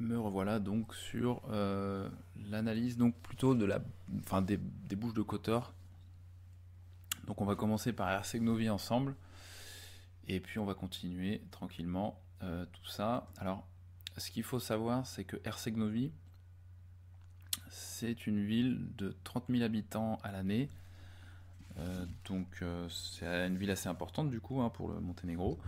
Me revoilà donc sur l'analyse donc plutôt des bouches de Kotor. Donc on va commencer par Erceg-Novi ensemble et puis on va continuer tranquillement tout ça. Alors ce qu'il faut savoir, c'est que Erceg-Novi, c'est une ville de 30 000 habitants à l'année. C'est une ville assez importante du coup pour le Monténégro.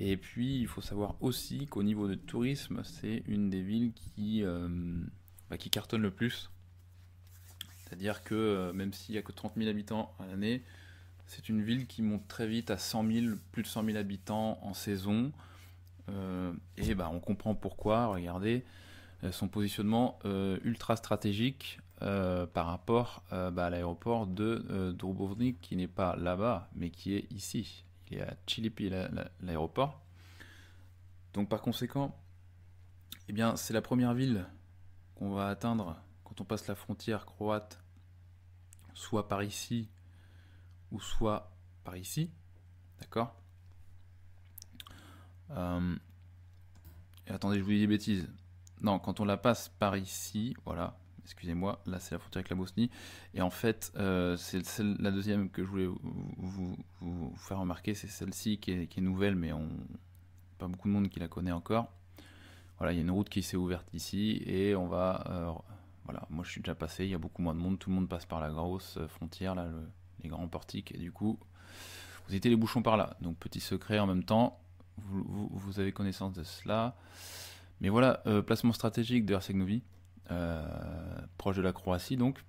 Et puis il faut savoir aussi qu'au niveau de tourisme, c'est une des villes qui cartonne le plus. C'est-à-dire que même s'il n'y a que 30 000 habitants à l'année, c'est une ville qui monte très vite à 100 000, plus de 100 000 habitants en saison. On comprend pourquoi. Regardez, son positionnement ultra stratégique par rapport à l'aéroport de Dubrovnik, qui n'est pas là-bas, mais qui est ici. Il est à Čilipi, l'aéroport. Donc par conséquent, c'est la première ville qu'on va atteindre quand on passe la frontière croate, soit par ici, ou soit par ici. D'accord. Et attendez, je vous dis des bêtises. Non, quand on la passe par ici, voilà, excusez-moi, là c'est la frontière avec la Bosnie. Et en fait, c'est la deuxième que je voulais vous faire remarquer, c'est celle-ci qui est nouvelle, mais pas beaucoup de monde qui la connaît encore. Voilà, il y a une route qui s'est ouverte ici et on va... voilà, moi je suis déjà passé, il y a beaucoup moins de monde, tout le monde passe par la grosse frontière, là, les grands portiques, et du coup, vous évitez les bouchons par là. Donc petit secret en même temps, vous avez connaissance de cela. Mais voilà, placement stratégique de Erceg-Novi, proche de la Croatie donc.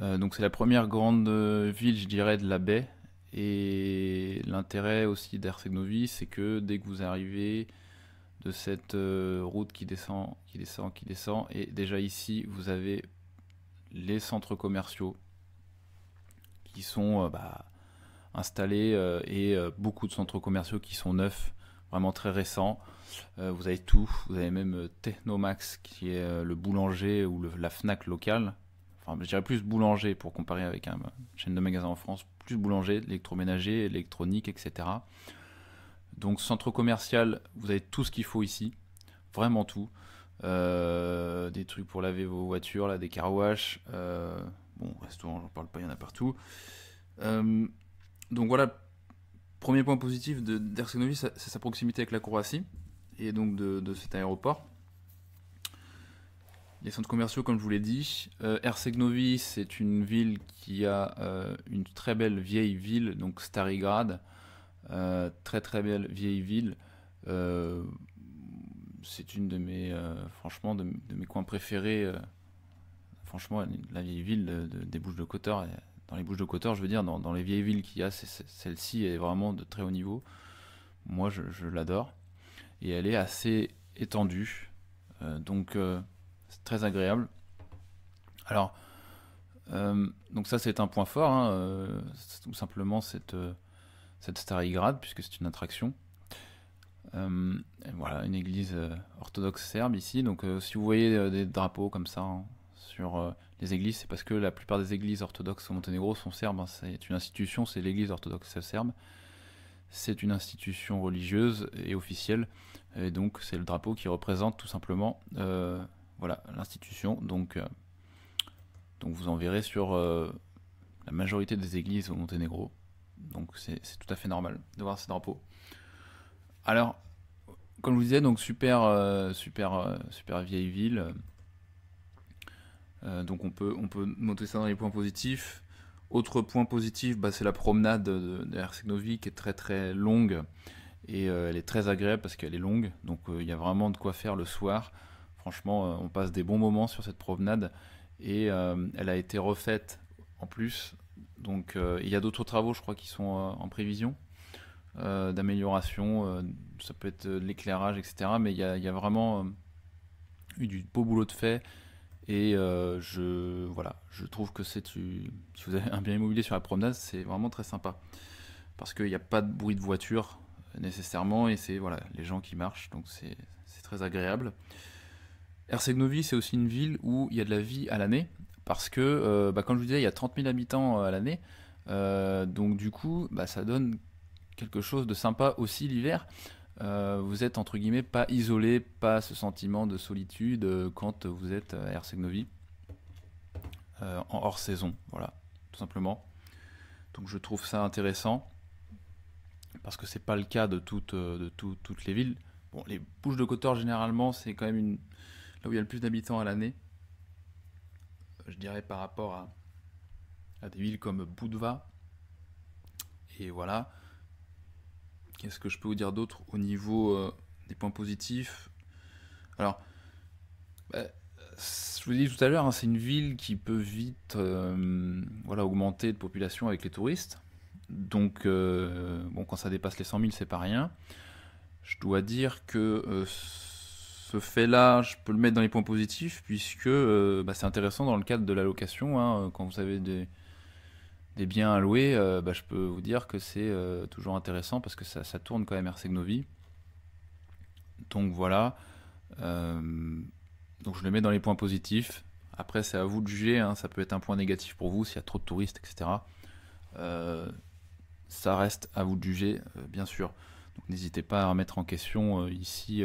Donc c'est la première grande ville, je dirais, de la baie. Et l'intérêt aussi d'Erceg-Novi, c'est que dès que vous arrivez de cette route qui descend, et déjà ici, vous avez les centres commerciaux qui sont installés et beaucoup de centres commerciaux qui sont neufs, vraiment très récents. Vous avez tout, vous avez même Technomax qui est le boulanger ou la Fnac locale. Enfin, je dirais plus boulanger pour comparer avec une chaîne de magasins en France, plus boulanger, électroménager, électronique, etc. Donc centre commercial, vous avez tout ce qu'il faut ici, vraiment tout. Des trucs pour laver vos voitures, là, des car wash. Restaurant, j'en parle pas, il y en a partout. Donc voilà, premier point positif d'Erceg-Novi, c'est sa proximité avec la Croatie et donc de cet aéroport. Les centres commerciaux, comme je vous l'ai dit. Erceg-Novi, c'est une ville qui a une très belle vieille ville, donc Stari Grad. Très très belle vieille ville. C'est une de mes franchement de mes coins préférés. Franchement, la vieille ville des Bouches de Kotor. Dans les Bouches de Kotor, je veux dire, dans les vieilles villes qu'il y a, celle-ci est vraiment de très haut niveau. Moi, je l'adore. Et elle est assez étendue. C'est très agréable. Alors, donc ça, c'est un point fort. C'est tout simplement cette Stari Grad, puisque c'est une attraction. Voilà, une église orthodoxe serbe ici. Donc, si vous voyez des drapeaux comme ça sur les églises, c'est parce que la plupart des églises orthodoxes au Monténégro sont serbes. C'est une institution, c'est l'église orthodoxe serbe. C'est une institution religieuse et officielle. Et donc, c'est le drapeau qui représente tout simplement l'institution. Donc, vous en verrez sur la majorité des églises au Monténégro. Donc, c'est tout à fait normal de voir ces drapeaux. Alors, comme je vous disais, donc super vieille ville. Donc on peut noter ça dans les points positifs. Autre point positif, c'est la promenade de Erceg-Novi qui est très très longue et elle est très agréable parce qu'elle est longue. Donc il y a vraiment de quoi faire le soir. Franchement, on passe des bons moments sur cette promenade et elle a été refaite en plus. Donc il y a d'autres travaux, je crois, qui sont en prévision. D'amélioration, ça peut être l'éclairage, etc. Mais il y a vraiment eu du beau boulot de fait. Et je trouve que si vous avez un bien immobilier sur la promenade, c'est vraiment très sympa. Parce qu'il n'y a pas de bruit de voiture nécessairement, et c'est les gens qui marchent, donc c'est très agréable. Erceg-Novi, c'est aussi une ville où il y a de la vie à l'année, parce que, comme je vous disais, il y a 30 000 habitants à l'année. Donc du coup, ça donne quelque chose de sympa aussi l'hiver. vous êtes entre guillemets pas isolé, pas ce sentiment de solitude quand vous êtes à Herceg-Novi en hors saison, voilà, tout simplement. Donc je trouve ça intéressant parce que c'est pas le cas de toutes les villes. Bon, les Bouches-de-Côte-d'Or généralement c'est quand même là où il y a le plus d'habitants à l'année, je dirais par rapport à des villes comme Budva. Et voilà. Qu'est-ce que je peux vous dire d'autre au niveau des points positifs? Alors, bah, je vous l'ai dit tout à l'heure, hein, c'est une ville qui peut vite voilà, augmenter de population avec les touristes. Donc, bon, quand ça dépasse les 100 000, c'est pas rien. Je dois dire que ce fait-là, je peux le mettre dans les points positifs, puisque bah, c'est intéressant dans le cadre de la location, hein, quand vous avez des biens à louer, bah, je peux vous dire que c'est toujours intéressant parce que ça tourne quand même Herceg-Novi. Donc voilà. Donc je le mets dans les points positifs. Après, c'est à vous de juger, hein, ça peut être un point négatif pour vous s'il y a trop de touristes, etc. Ça reste à vous de juger, bien sûr. Donc n'hésitez pas à remettre en question ici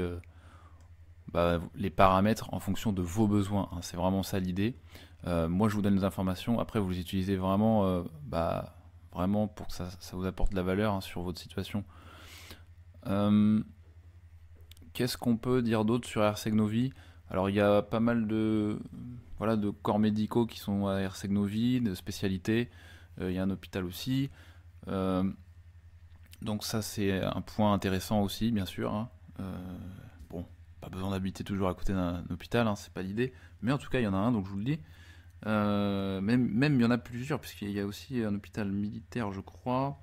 bah, les paramètres en fonction de vos besoins, hein. C'est vraiment ça l'idée. Moi, je vous donne les informations. Après, vous les utilisez vraiment, bah, vraiment pour que ça vous apporte de la valeur, hein, sur votre situation. Qu'est-ce qu'on peut dire d'autre sur Herceg-Novi? Alors, il y a pas mal voilà, de corps médicaux qui sont à Herceg-Novi, de spécialités. Il y a un hôpital aussi. Donc ça, c'est un point intéressant aussi, bien sûr, hein. Bon, pas besoin d'habiter toujours à côté d'un hôpital, hein, c'est pas l'idée. Mais en tout cas, il y en a un, donc je vous le dis. Même il y en a plusieurs, puisqu'il y a aussi un hôpital militaire, je crois.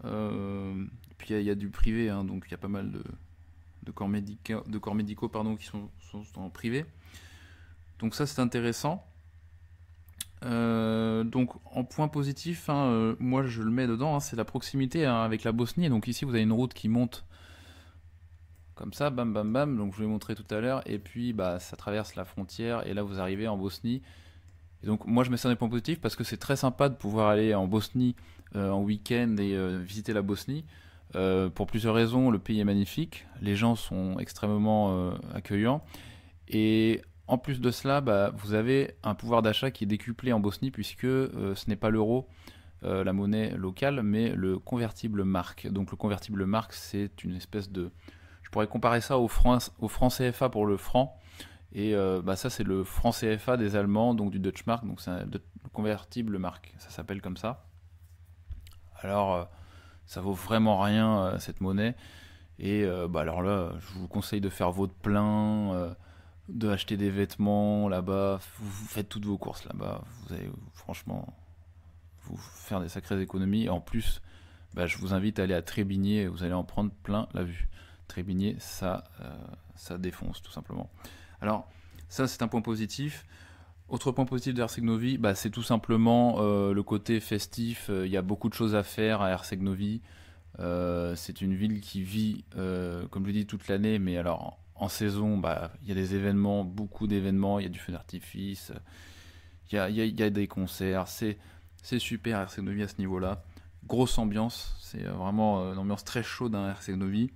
Puis il y a du privé, hein, donc il y a pas mal de corps médicaux pardon, qui sont en privé. Donc ça, c'est intéressant. Donc en point positif, hein, moi je le mets dedans, hein, c'est la proximité, hein, avec la Bosnie. Donc ici, vous avez une route qui monte comme ça, bam bam bam, donc je vous l'ai montré tout à l'heure, et puis bah, ça traverse la frontière, et là vous arrivez en Bosnie. Et donc moi je mets ça dans les points positifs parce que c'est très sympa de pouvoir aller en Bosnie en week-end et visiter la Bosnie. Pour plusieurs raisons, le pays est magnifique, les gens sont extrêmement accueillants, et en plus de cela, bah, vous avez un pouvoir d'achat qui est décuplé en Bosnie puisque ce n'est pas l'euro, la monnaie locale, mais le convertible marque. Donc le convertible marque, c'est une espèce de... Je pourrais comparer ça au franc CFA pour le franc. Et bah ça, c'est le franc CFA des Allemands, donc du Deutsche Mark, donc c'est un convertible marque, ça s'appelle comme ça. Alors, ça vaut vraiment rien, cette monnaie. Et bah alors là, je vous conseille de faire votre plein, de acheter des vêtements là-bas. Vous faites toutes vos courses là-bas. Vous allez franchement vous faire des sacrées économies. Et en plus, bah, je vous invite à aller à Trébigné, vous allez en prendre plein la vue. Trébigné, ça défonce tout simplement. Alors, ça c'est un point positif. Autre point positif de Herceg-Novi, bah, c'est tout simplement le côté festif. Il y a beaucoup de choses à faire à Herceg-Novi. C'est une ville qui vit, comme je l'ai dit, toute l'année, mais alors en saison, bah, il y a des événements, beaucoup d'événements, il y a du feu d'artifice, il y a des concerts, c'est super Herceg-Novi à ce niveau-là. Grosse ambiance, c'est vraiment une ambiance très chaude à Herceg-Novi.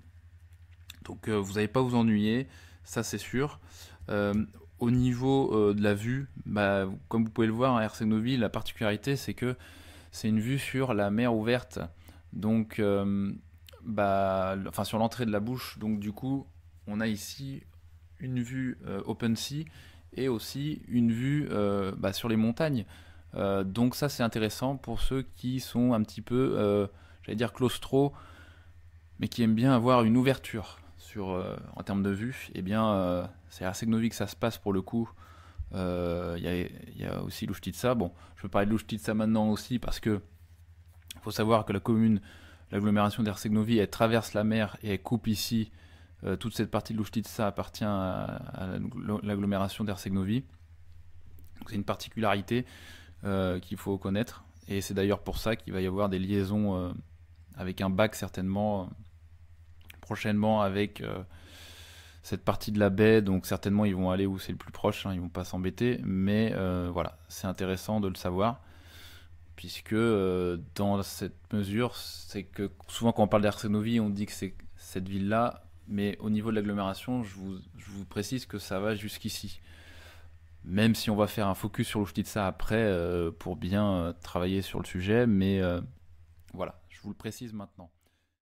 Donc vous n'allez pas vous ennuyer, ça c'est sûr. Au niveau de la vue, bah, comme vous pouvez le voir à Herceg-Novi, la particularité c'est que c'est une vue sur la mer ouverte. Donc, bah, enfin sur l'entrée de la bouche. Donc du coup, on a ici une vue open sea et aussi une vue bah, sur les montagnes. Donc ça c'est intéressant pour ceux qui sont un petit peu, j'allais dire claustro, mais qui aiment bien avoir une ouverture en termes de vue. Eh bien, c'est à Herceg-Novi que ça se passe pour le coup. Il y a aussi Luštitsa. Bon, je peux parler de Luštitsa maintenant aussi parce que il faut savoir que la commune, l'agglomération d'Herceg-Novi, elle traverse la mer et elle coupe ici. Toute cette partie de Luštitsa appartient à l'agglomération d'Herceg-Novi. C'est une particularité qu'il faut connaître. Et c'est d'ailleurs pour ça qu'il va y avoir des liaisons avec un bac certainement prochainement avec cette partie de la baie. Donc certainement ils vont aller où c'est le plus proche, hein, ils vont pas s'embêter. Mais voilà, c'est intéressant de le savoir. Puisque dans cette mesure, c'est que souvent quand on parle d'Herceg-Novi, on dit que cette ville-là, mais au niveau de l'agglomération, je vous précise que ça va jusqu'ici. Même si on va faire un focus sur l'Ouftitsa après pour bien travailler sur le sujet, mais voilà, je vous le précise maintenant.